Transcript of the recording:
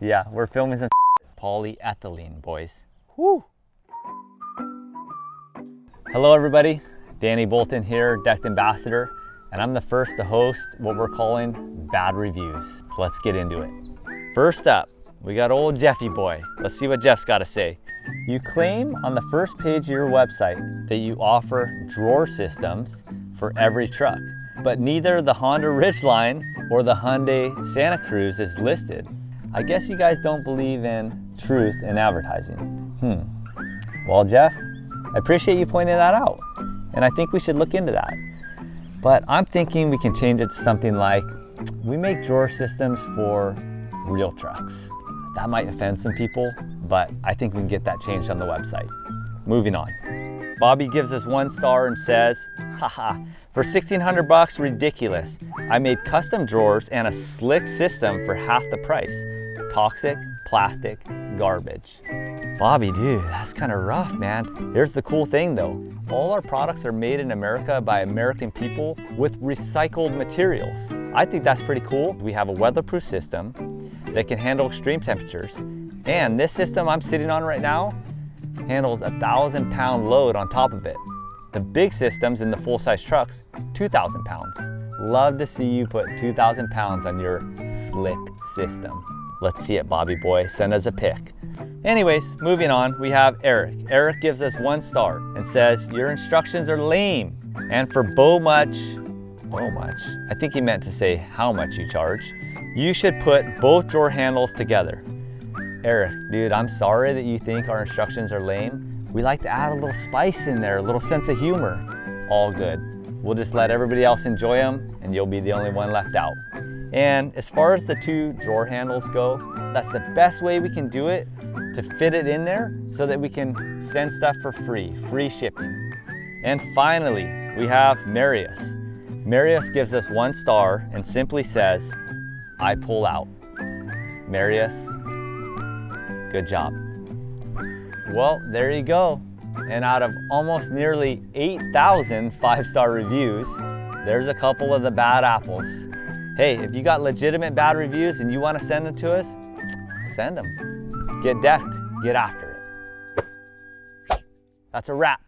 Yeah, we're filming some polyethylene, boys. Woo! Hello everybody, Danny Bolton here, Decked Ambassador, and I'm the first to host what we're calling bad reviews. So let's get into it. First up, we got old Jeffy boy. Let's see what Jeff's got to say. You claim on the first page of your website that you offer drawer systems for every truck, but neither the Honda Ridgeline or the Hyundai Santa Cruz is listed. I guess you guys don't believe in truth in advertising. Well, Jeff, I appreciate you pointing that out, and I think we should look into that. But I'm thinking we can change it to something like, we make drawer systems for real trucks. That might offend some people, but I think we can get that changed on the website. Moving on. Bobby gives us 1 star and says, haha, for 1,600 bucks, ridiculous. I made custom drawers and a slick system for half the price. Toxic, plastic, garbage. Bobby, dude, that's kind of rough, man. Here's the cool thing though. All our products are made in America by American people with recycled materials. I think that's pretty cool. We have a weatherproof system that can handle extreme temperatures. And this system I'm sitting on right now handles a 1,000-pound load on top of it. The big systems in the full-size trucks, 2,000 pounds. Love to see you put 2,000 pounds on your slick system. Let's see it, Bobby boy, send us a pic. Anyways, moving on, we have Eric. Eric gives us 1 star and says, your instructions are lame. And for much, I think he meant to say how much you charge, you should put both drawer handles together. Eric, dude, I'm sorry that you think our instructions are lame. We like to add a little spice in there, a little sense of humor. All good. We'll just let everybody else enjoy them and you'll be the only one left out. And as far as the 2 drawer handles go, that's the best way we can do it to fit it in there so that we can send stuff for free shipping. And finally, we have Marius. Marius gives us 1 star and simply says, I pull out. Marius, good job. Well, there you go. And out of almost nearly 8,000 5-star reviews, there's a couple of the bad apples. Hey, if you got legitimate bad reviews and you want to send them to us, send them. Get decked, get after it. That's a wrap.